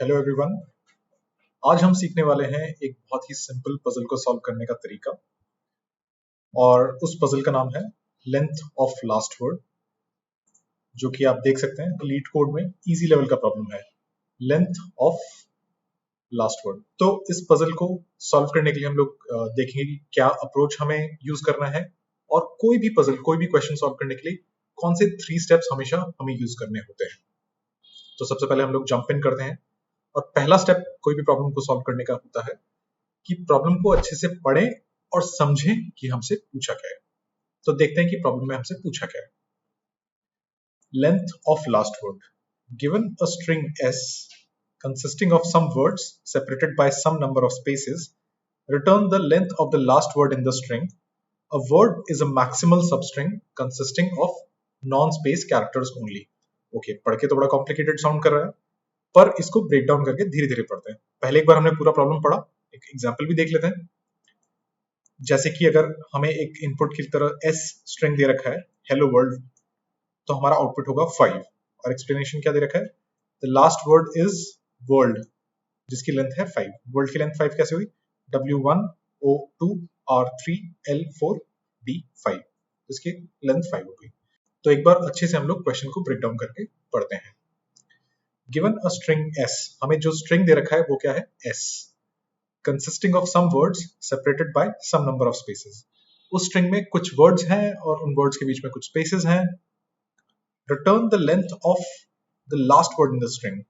Hello everyone. आज हम सीखने वाले हैं एक बहुत ही सिंपल पजल को सॉल्व करने का तरीका, और उस पजल का नाम है लेंथ ऑफ लास्ट वर्ड, जो कि आप देख सकते हैं लीड कोड में इजी लेवल का प्रॉब्लम है, लेंथ ऑफ लास्ट वर्ड। तो इस पजल को सॉल्व करने के लिए हम लोग देखेंगे कि क्या अप्रोच हमें यूज करना है, और कोई भी पजल, कोई भी क्वेश्चन सॉल्व करने के लिए कौन से 3 स्टेप्स हमेशा हमें यूज करने होते हैं। तो सबसे पहले हम लोग जंप इन करते हैं, और पहला स्टेप कोई भी प्रॉब्लम को सॉल्व करने का होता है कि प्रॉब्लम को अच्छे से पढ़ें और समझें कि हमसे पूछा क्या है। तो देखते हैं कि प्रॉब्लम में हमसे पूछा क्या है। Length of last word, given a string s consisting of some words separated by some number of spaces, return the length of the last word in the string. A word is a maximal substring consisting of non-space characters only. Okay, पढ़ के तो बड़ा complicated sound कर रहा है, पर इसको break down करके धीरे धीरे पढ़ते हैं। पहले एक बार हमने पूरा प्रॉब्लम पढ़ा, एक एग्जांपल भी देख लेते हैं। जैसे कि अगर हमें एक इनपुट की तरह s स्ट्रिंग दे रखा है हेलो वर्ल्ड, तो हमारा आउटपुट होगा 5, और एक्सप्लेनेशन क्या दे रखा है, the last word is world, जिसकी लेंथ है 5। वर्ल्ड की लेंथ 5 कैसे हुई, W1 O2 R3 L4 D5, इसकी लेंथ 5 हो गई। तो एक बार अच्छे से हम लोग क्वेश्चन को ब्रेक डाउन करके पढ़ते हैं। गिवन अ स्ट्रिंग s, हमें जो स्ट्रिंग दे रखा है वो क्या है, s consisting of some words separated by some number of spaces. उस स्ट्रिंग में कुछ वर्ड्स हैं और उन वर्ड्स के बीच में कुछ स्पेसेस हैं। Return the length of the last word in the string,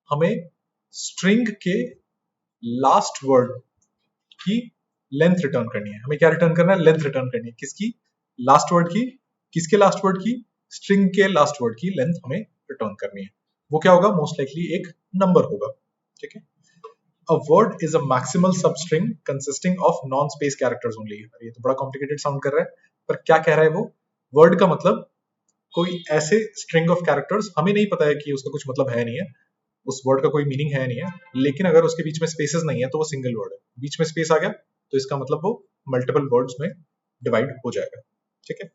हमें स्ट्रिंग के लास्ट वर्ड की लेंथ रिटर्न करनी है। हमें क्या रिटर्न करना है, लेंथ रिटर्न करनी है। किसकी, लास्ट वर्ड की। किसके लास्ट वर्ड की, स्ट्रिंग के लास्ट वर्ड की लेंथ हमें रिटर्न करनी है। वो क्या होगा, मोस्ट लाइकली एक नंबर होगा। ठीक है। A word is a maximal substring consisting of non-space characters only. ये तो बड़ा कॉम्प्लिकेटेड साउंड कर रहा है, पर क्या कह रहा है वो, वर्ड का मतलब कोई ऐसे स्ट्रिंग ऑफ कैरेक्टर्स, हमें नहीं पता है कि उसका कुछ मतलब है नहीं है, उस वर्ड का कोई मीनिंग है नहीं है, लेकिन अगर उसके बीच में स्पेसेस नहीं है तो वो सिंगल वर्ड है। बीच में स्पेस आ गया तो इसका मतलब वो मल्टीपल वर्ड्स में डिवाइड हो जाएगा। ठीक है।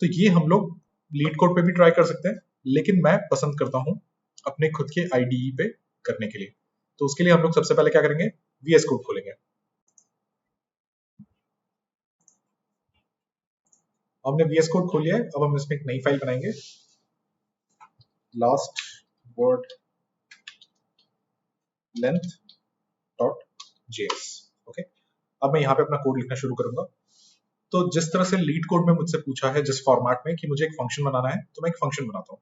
तो ये हम लोग लीड कोड पे भी ट्राई कर सकते हैं, लेकिन मैं पसंद करता हूं अपने खुद के आईडीई पे करने के लिए। तो उसके लिए हम लोग सबसे पहले क्या करेंगे, वीएस कोड खोलेंगे। हमने वीएस कोड खोल लिया है, अब हम इसमें एक नई फाइल बनाएंगे, last word length dot JS. Okay, अब मैं यहाँ पे अपना कोड लिखना शुरू करूंगा। तो जिस तरह से लीड कोड में मुझसे पूछा है, जिस फॉर्मेट में कि मुझे एक फंक्शन बनाना है, तो मैं एक फंक्शन बनाता हूँ।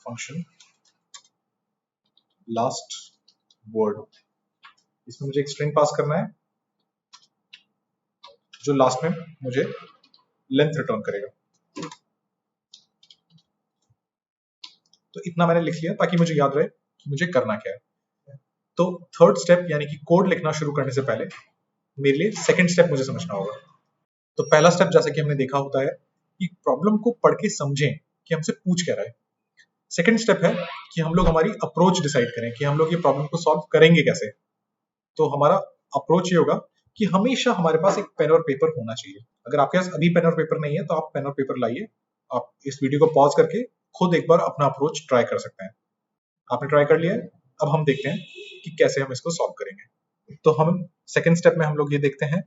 फंक्शन लास्ट वर्ड, इसमें मुझे एक स्ट्रिंग पास करना है जो लास्ट में मुझे लेंथ रिटर्न करेगा। तो इतना मैंने लिख लिया ताकि मुझे याद रहे कि मुझे करना क्या है। तो थर्ड स्टेप यानी कि कोड लिखना शुरू करने से पहले मेरे लिए सेकंड स्टेप मुझे समझना होगा। तो पहला स्टेप, जैसे कि हमने देखा होता है कि प्रॉब्लम को पढ़ के समझें कि हमसे पूछ क्या रहा है। सेकंड स्टेप है कि हम लोग हमारी अप्रोच डिसाइड करें कि हम लोग ये प्रॉब्लम को सॉल्व करेंगे कैसे। तो हमारा अप्रोच ये होगा कि हमेशा हमारे पास एक पेन और पेपर होना चाहिए। अगर आपके पास अभी पेन और पेपर नहीं है तो आप पेन और पेपर लाइए, आप इस वीडियो को पॉज करके खुद एक बार अपना अप्रोच ट्राई कर सकते हैं। आपने ट्राई कर लिया है, अब हम देखते हैं कि कैसे हम इसको सॉल्व करेंगे। तो हम सेकंड स्टेप में हम लोग ये देखते हैं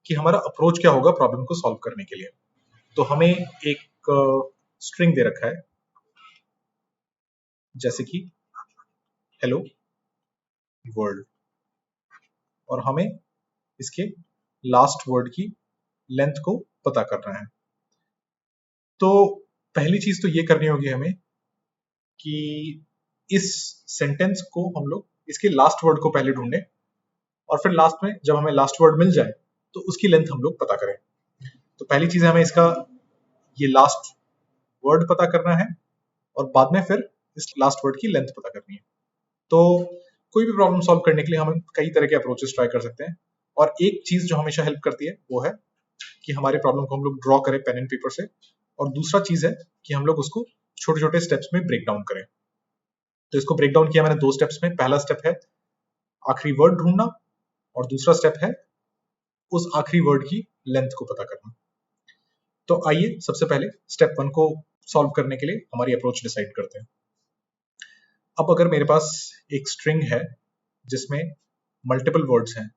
कि हमारा अप्रोच क्या होगा प्रॉब्लम को सॉल्व करने के लिए। तो हमें एक स्ट्रिंग दे रखा है, जैसे कि हेलो वर्ल्ड, और हमें इसके लास्ट वर्ड की लेंथ को पता करना है। तो पहली चीज तो ये करनी होगी हमें कि इस सेंटेंस को हम लोग इसके लास्ट वर्ड को पहले ढूंढें, और फिर लास्ट में जब हमें लास्ट वर्ड मिल जाए तो उसकी लेंथ हम लोग पता करें। तो पहली चीज है हमें इसका ये लास्ट वर्ड पता करना है, और बाद में फिर इस लास्ट वर्ड की लेंथ पता करनी है। तो कोई भी प्रॉब्लम सॉल्व करने के लिए हम कई तरह के अप्रोचेस ट्राई कर सकते हैं, और एक चीज जो हमेशा हेल्प करती है वो है कि हमारे प्रॉब्लम को हम लोग ड्रॉ करें पेन एंड पेपर से, और दूसरा चीज है कि हम लोग उसको छोटे छोटे स्टेप्स में ब्रेक डाउन करें। तो इसको ब्रेक डाउन किया मैंने 2 स्टेप्स में। पहला स्टेप है आखिरी वर्ड ढूंढना, और दूसरा स्टेप है उस आखिरी वर्ड की लेंथ को पता करना। तो आइए सबसे पहले स्टेप 1 को सॉल्व करने के लिए हमारी अप्रोच डिसाइड करते हैं। अब अगर मेरे पास एक स्ट्रिंग है जिसमें मल्टीपल वर्ड्स हैं,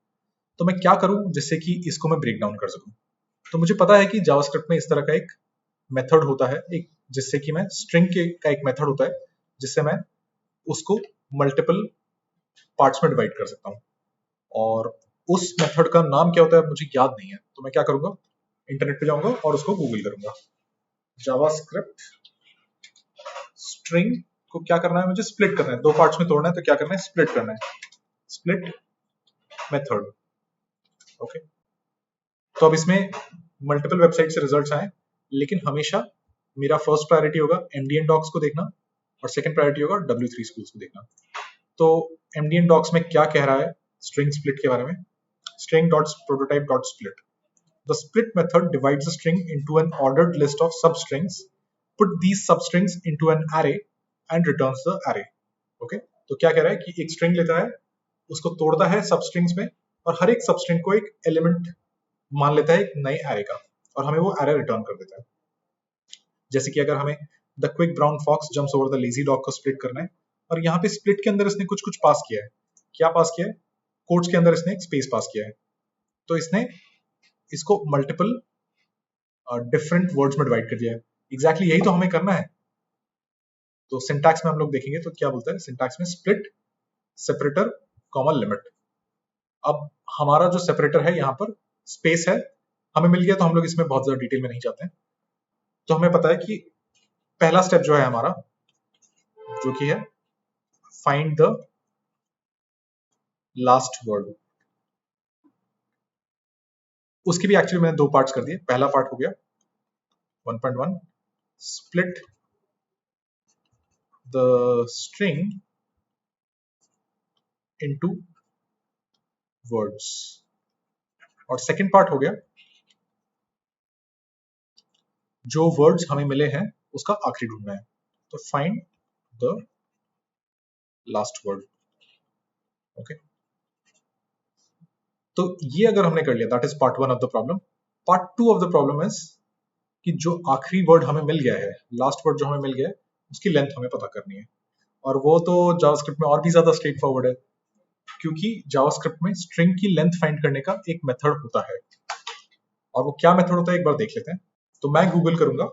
तो मैं क्या करूं जिससे कि इसको मैं ब्रेक डाउन कर सकूं। तो मुझे पता है कि जावास्क्रिप्ट में इस तरह का एक मेथड होता है, एक जिससे कि मैं स्ट्रिंग के का एक मेथड होता है जिससे मैं उसको मल्टीपल पार्ट्स में डिवाइड कर सकता हूँ। और उस मेथड का नाम क्या होता है मुझे याद नहीं है, तो मैं क्या करूंगा, इंटरनेट पे जाऊंगा और उसको गूगल करूंगा। जावास्क्रिप्ट स्ट्रिंग को क्या करना है, मुझे स्प्लिट करना है, दो पार्ट्स में तोड़ना है, तो क्या करना है, स्प्लिट करना है, स्प्लिट मेथड। ओके, तो अब इसमें मल्टीपल वेबसाइट से रिजल्ट्स आए, लेकिन हमेशा मेरा फर्स्ट प्रायोरिटी होगा MDN डॉक्स को देखना और सेकंड प्रायोरिटी होगा W3 स्कूल्स को देखना। तो MDN डॉक्स में क्या कह रहा है स्ट्रिंग स्प्लिट के बारे में, string dot prototype dot split. The split method divides a string into an ordered list of substrings, put these substrings into an array and returns the array. Okay? तो क्या कह रहा है कि एक स्ट्रिंग लेता है, उसको तोड़ता है सबस्ट्रिंग्स में और हर एक सबस्ट्रिंग को एक एलिमेंट मान लेता है एक नए एरे का और हमें वो एरे रिटर्न कर देता है। जैसे कि अगर हमें the quick brown fox jumps over the lazy dog को स्प्लिट करना है और यहाँ पे स्प्लिट के अंदर इसने कुछ कुछ पास किया है। क्या पास किया है, कोट्स के अंदर इसने एक स्पेस पास किया है, तो इसने इसको मल्टीपल डिफरेंट वर्ड्स में डिवाइड कर दिया है। एग्जैक्टली यही तो हमें करना है। तो सिंटैक्स में हम लोग देखेंगे तो क्या बोलता है सिंटैक्स में, स्प्लिट सेपरेटर कॉमा लिमिट। अब हमारा जो सेपरेटर है यहाँ पर स्पेस है, हमें मिल गया, तो हम लोग इसमें बहुत ज्यादा डिटेल में नहीं जाते हैं। तो हमें पता है कि पहला स्टेप जो है हमारा, जो कि है फाइंड द लास्ट वर्ड, उसकी भी एक्चुअली मैंने दो पार्ट्स कर दिए। पहला पार्ट हो गया 1.1 split the string into words, और सेकंड पार्ट हो गया जो वर्ड्स हमें मिले हैं उसका आखिरी ढूंढना है, तो find the last word. Okay, तो ये अगर हमने कर लिया, that is part 1 of the problem. Part 2 of the problem is कि जो आखिरी वर्ड हमें मिल गया है, लास्ट वर्ड जो हमें मिल गया है, उसकी लेंथ हमें पता करनी है। और वो तो जावास्क्रिप्ट में और भी ज्यादा स्ट्रेट फॉरवर्ड है, क्योंकि जावास्क्रिप्ट में स्ट्रिंग की लेंथ फाइंड करने का एक मेथड होता है। और वो क्या मेथड होता है एक बार देख लेते हैं। तो मैं गूगल करूंगा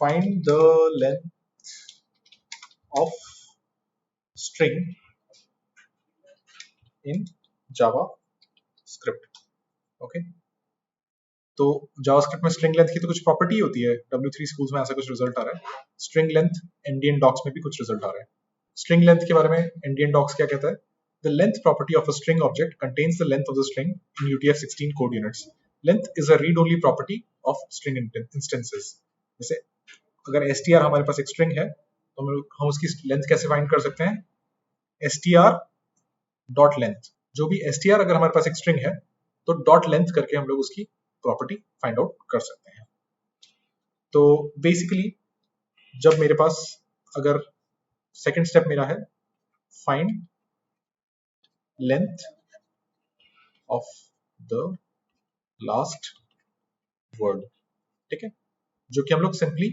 find the length of string in JavaScript. Okay, तो जावास्क्रिप्ट में स्ट्रिंग लेंथ की तो कुछ प्रॉपर्टी होती है, W3 स्कूल्स में ऐसा कुछ रिजल्ट आ रहा है। स्ट्रिंग लेंथ MDN डॉक्स में भी कुछ रिजल्ट आ रहा है। स्ट्रिंग लेंथ के बारे में MDN डॉक्स क्या कहता है, the length property of a string object contains the length of the string in UTF-16 code units. Length is a read only property of string instances. जैसे अगर str हमारे पास एक स्ट्रिंग है, तो हम उसकी लेंथ कैसे फाइंड कर सकते हैं, str डॉट लेंथ। जो भी str अगर हमारे पास एक स्ट्रिंग है, तो डॉट लेंथ करके हम लोग उसकी प्रॉपर्टी फाइंड आउट कर सकते हैं। तो बेसिकली जब मेरे पास, अगर सेकंड स्टेप मेरा है find length of the last word, ठीक है, जो कि हम लोग simply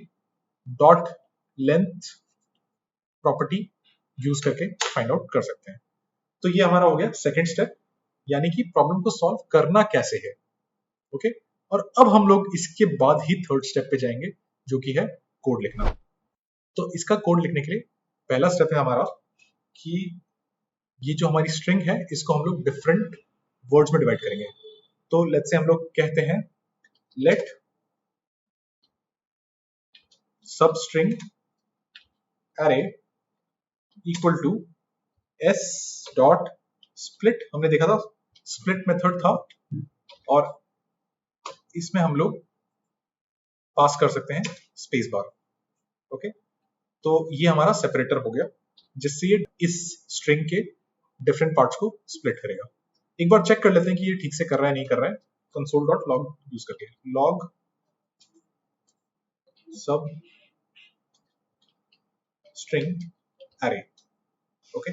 dot length property use करके फाइंड आउट कर सकते हैं। तो ये हमारा हो गया सेकंड स्टेप, यानी कि प्रॉब्लम को सॉल्व करना कैसे है। ओके, और अब हम लोग इसके बाद ही थर्ड स्टेप पे जाएंगे, जो कि है कोड लिखना। तो इसका कोड लिखने के लिए पहला स्टेप है हमारा कि ये जो हमारी स्ट्रिंग है इसको हम लोग डिफरेंट वर्ड्स में डिवाइड करेंगे। तो लेट्स से हम लोग कहते हैं late sub string array equal to s dot split. हमने देखा था स्प्लिट मेथड था, और इसमें हम लोग पास कर सकते हैं स्पेस बार। ओके, तो ये हमारा सेपरेटर हो गया, जिससे ये इस स्ट्रिंग के डिफरेंट पार्ट्स को स्प्लिट करेगा। एक बार चेक कर लेते हैं कि ये ठीक से कर रहा है नहीं कर रहा है, कंसोल डॉट लॉग यूज करके, लॉग सब स्ट्रिंग अरे। ओके,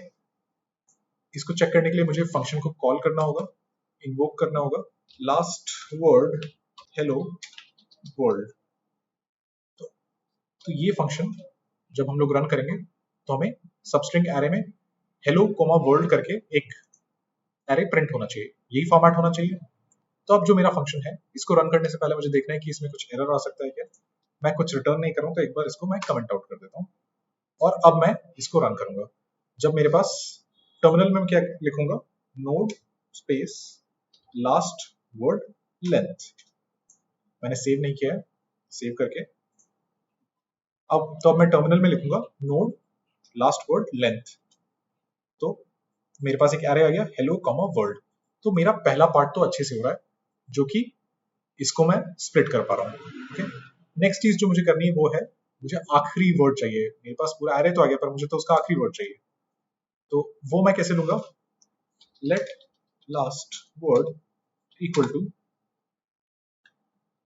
इसको चेक करने के लिए मुझे फंक्शन को कॉल करना होगा, इन्वोक करना होगा, लास्ट वर्ड हेलो वर्ल्ड। तो ये फंक्शन जब हम लोग रन करेंगे तो हमें सबस्ट्रिंग एरे में हेलो कोमा वर्ल्ड करके एक एरे प्रिंट होना चाहिए, यही फॉर्मेट होना चाहिए। तो अब जो मेरा फंक्शन है, इसको रन करने से पहले मुझे देखना है कि इसमें कुछ एरर आ सकता है क्या। मैं कुछ रिटर्न नहीं करूँ तो एक बार इसको मैं कमेंट आउट कर देता हूँ और अब मैं इसको रन करूंगा। जब मेरे पास टर्मिनल में क्या लिखूंगा, node space last word length. मैंने सेव नहीं किया है, सेव करके अब मैं टर्मिनल में लिखूंगा नोड लास्ट वर्ड लेंथ। तो मेरे पास एक एरे आ गया हेलो कॉमा वर्ल्ड। तो मेरा पहला पार्ट तो अच्छे से हो रहा है, जो कि इसको मैं स्प्लिट कर पा रहा हूँ। ओके, नेक्स्ट चीज जो मुझे करनी है वो है, मुझे आखिरी वर्ड चाहिए। मेरे पास पूरा एरे तो आ गया पर मुझे तो उसका आखिरी वर्ड चाहिए। तो वो मैं कैसे लूंगा, let last word equal to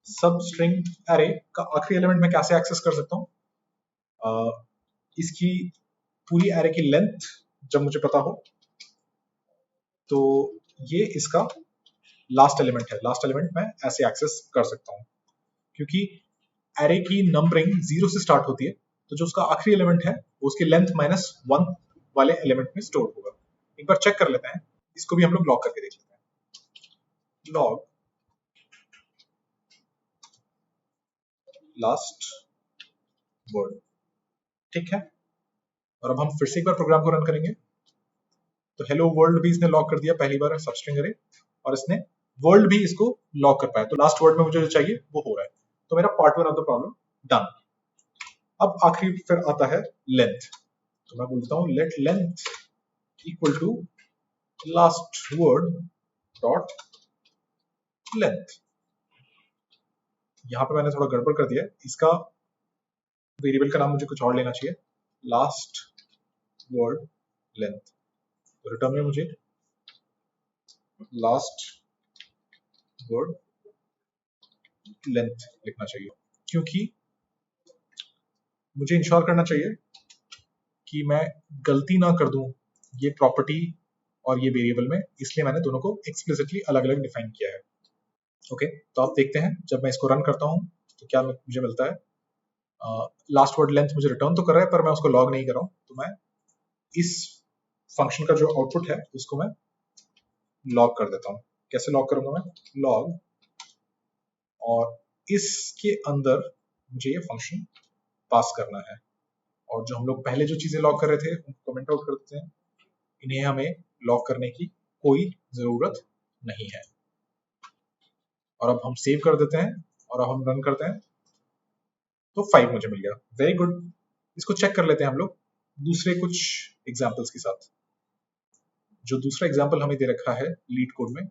sub string array का आखिरी एलिमेंट मैं कैसे एक्सेस कर सकता हूँ, इसकी पूरी एरे की लेंथ जब मुझे पता हो तो ये इसका लास्ट एलिमेंट है। लास्ट एलिमेंट मैं ऐसे एक्सेस कर सकता हूँ, क्योंकि एरे की नंबरिंग 0 से स्टार्ट होती है, तो जो उसका आखिरी एलिमेंट है वो उसके लेंथ -1 वाले एलिमेंट में स्टोर होगा। एक बार चेक कर लेते हैं, इसको भी हम लोग लॉग करके देख लेते हैं। लॉग लास्ट वर्ड, ठीक है। और अब हम फिर से एक बार प्रोग्राम को रन करेंगे। तो हेलो वर्ल्ड भी इसने लॉक कर दिया पहली बार सबस्ट्रिंग अरे, और इसने वर्ल्ड भी इसको लॉक कर पाया। तो लास्ट वर्ड में मुझे जो चाहिए वो हो रहा है। तो मेरा part 1 of the problem done. अब आखिरी फिर आता है लेंथ। तो मैं बोलता हूँ let length equal to last word dot length. यहाँ पे मैंने थोड़ा गड़बड़ कर दिया, इसका वेरिएबल का नाम मुझे कुछ और लेना चाहिए, लास्ट वर्ड लेंथ। तो रिटर्न में मुझे लास्ट वर्ड लेंथ लिखना चाहिए, क्योंकि मुझे इंश्योर करना चाहिए कि मैं गलती ना कर दूं ये प्रॉपर्टी और ये वेरिएबल में, इसलिए मैंने दोनों को एक्सप्लिसिटली अलग अलग डिफाइन किया है। ओके, तो आप देखते हैं जब मैं इसको रन करता हूं तो क्या मुझे मिलता है। लास्ट वर्ड लेंथ मुझे रिटर्न तो कर रहा है पर मैं उसको लॉग नहीं कर रहा हूं। तो मैं इस फंक्शन का जो आउटपुट है उसको मैं लॉग कर देता हूं। कैसे लॉग करूंगा मैं, लॉग, और इसके अंदर मुझे ये फंक्शन पास करना है। और जो हम लोग पहले जो चीजें लॉग कर रहे थे उनको कमेंट आउट कर देते हैं, इन्हें हमें लॉग करने की कोई जरूरत नहीं है। और अब हम सेव कर देते हैं और अब हम रन करते हैं तो 5 मुझे मिल गया। Very good. इसको चेक कर लेते हैं हम लोग दूसरे कुछ एग्जांपल्स के साथ। जो दूसरा एग्जांपल हमें दे रखा है लीड कोड में,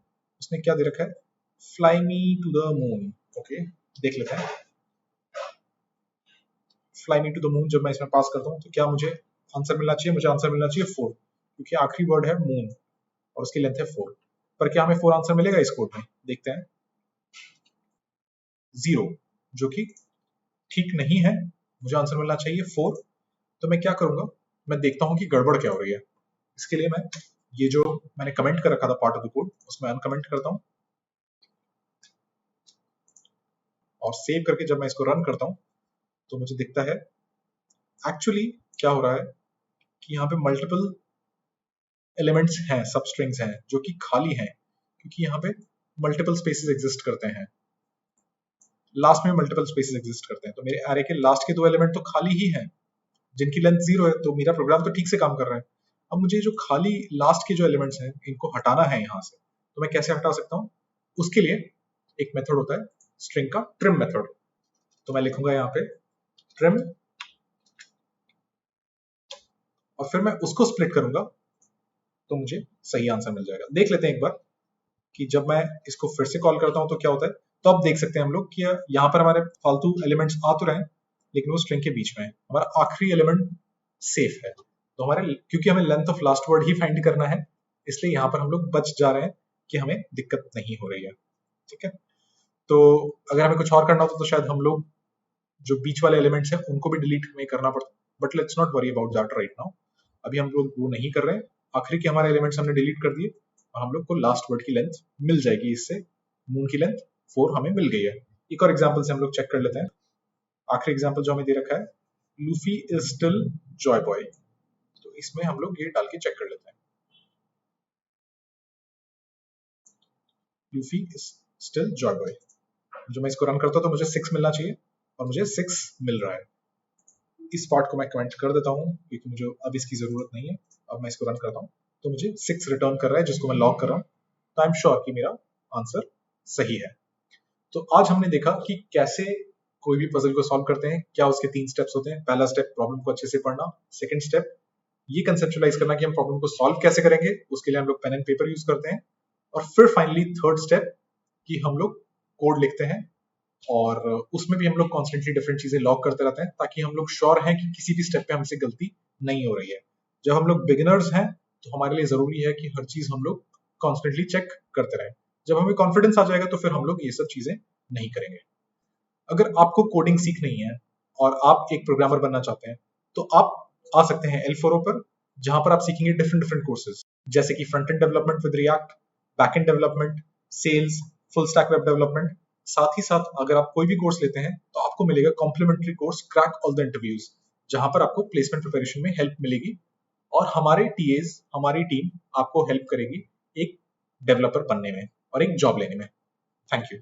उसने क्या दे रखा है, fly me to the moon. Okay, देख लेते हैं। Fly me to the moon जब मैं इसमें पास करता हूँ तो क्या मुझे आंसर मिलना चाहिए, मुझे आंसर मिलना चाहिए 4, क्योंकि आखिरी वर्ड है मून और उसकी लेंथ है 4। पर क्या हमें 4 आंसर मिलेगा इस कोड में, देखते हैं। 0, जो कि ठीक नहीं है, मुझे आंसर मिलना चाहिए 4। तो मैं क्या करूंगा, मैं देखता हूं कि गड़बड़ क्या हो रही है। इसके लिए मैं ये जो मैंने कमेंट कर रखा था पार्ट ऑफ द कोड उसमें अनकमेंट करता हूं और सेव करके जब मैं इसको रन करता हूं तो मुझे दिखता है एक्चुअली क्या हो रहा है कि यहाँ पे मल्टीपल एलिमेंट्स हैं, सब स्ट्रिंग्स हैं जो कि खाली हैं, क्योंकि यहाँ पे मल्टीपल स्पेसेस एग्जिस्ट करते हैं। लास्ट में मल्टीपल स्पेसेस एग्जिस्ट करते हैं, तो मेरे एरे के लास्ट के 2 एलिमेंट तो खाली ही हैं जिनकी लेंथ 0 है। तो मेरा प्रोग्राम तो ठीक से काम कर रहा है। अब मुझे जो खाली लास्ट के जो एलिमेंट्स हैं इनको हटाना है यहाँ से। तो मैं कैसे हटा सकता हूँ, उसके लिए एक मेथड होता है स्ट्रिंग का, ट्रिम मेथड। तो मैं लिखूंगा यहाँ पे ट्रिम और फिर मैं उसको स्प्लिट करूंगा तो मुझे सही आंसर मिल जाएगा। देख लेते हैं एक बार कि जब मैं इसको फिर से कॉल करता हूं तो क्या होता है। तो अब देख सकते हैं हम लोग कि यहाँ पर हमारे फालतू एलिमेंट्स आ तो रहे हैं लेकिन वो स्ट्रिंग के बीच में है। हमारा आखिरी एलिमेंट सेफ है, तो हमारे क्योंकि हमें length of last word he find करना है, इसलिए यहाँ पर हम लोग बच जा रहे हैं कि हमें दिक्कत नहीं हो रही है। ठीक है, तो अगर हमें कुछ और करना होता तो शायद हम लोग जो बीच वाले एलिमेंट्स हैं उनको भी डिलीट में करना पड़ता, but let's not worry about that right now. अभी हम लोग वो नहीं कर रहे हैं। आखिरी के हमारे एलिमेंट्स हमने डिलीट कर दिए और हम लोग को लास्ट वर्ड की लेंथ मिल जाएगी। इससे मून की लेंथ 4 हमें मिल गई है। एक और एग्जांपल से हम लोग चेक कर लेते हैं। आखिरी एग्जांपल जो हमें दे रखा है, Luffy is still Joy boy. इसमें हम लोग ये डाल के चेक कर लेते हैं। Luffy is still Joy boy. जब मैं इसको रन करता हूँ तो मुझे 6 मिलना चाहिए और मुझे 6 मिल रहा है। इस पार्ट को मैं कमेंट कर देता हूँ क्योंकि मुझे अब इसकी जरूरत नहीं है। अब मैं इसको रन करता हूँ तो मुझे 6 रिटर्न कर रहा है जिसको मैं लॉक कर रहा हूँ। तो आई एम श्योर कि मेरा आंसर सही है। तो आज हमने देखा कि कैसे कोई भी पजल को सॉल्व करते हैं, क्या उसके 3 स्टेप्स होते हैं। पहला स्टेप प्रॉब्लम को अच्छे से पढ़ना, सेकंड स्टेप ये कंसेप्चुअलाइज करना कि हम प्रॉब्लम को सॉल्व कैसे करेंगे, उसके लिए हम लोग पेन एंड पेपर यूज करते हैं, और फिर फाइनली थर्ड स्टेप कि हम लोग कोड लिखते हैं और उसमें भी हम लोग कॉन्स्टेंटली डिफरेंट चीजें लॉक करते रहते हैं ताकि हम लोग श्योर हैं कि किसी भी स्टेप पे हमसे गलती नहीं हो रही है। जब हम लोग बिगिनर्स हैं तो हमारे लिए जरूरी है कि हर चीज हम लोग कॉन्स्टेंटली चेक करते रहें। जब हमें कॉन्फिडेंस आ जाएगा तो फिर हम लोग ये सब चीजें नहीं करेंगे। अगर आपको कोडिंग सीखनी है और आप एक प्रोग्रामर बनना चाहते हैं तो आप आ सकते हैं L4O पर, जहां पर आप सीखेंगे डिफरेंट डिफरेंट कोर्सेज जैसे कि front end development with React, back end development, sales, full stack web development. साथ ही साथ अगर आप कोई भी कोर्स लेते हैं तो आपको मिलेगा complimentary course crack all the interviews, जहां पर आपको प्लेसमेंट प्रिपरेशन में हेल्प मिलेगी और हमारे टीएज, हमारी टीम आपको हेल्प करेगी एक डेवलपर बनने में और एक जॉब लेने में। Thank you.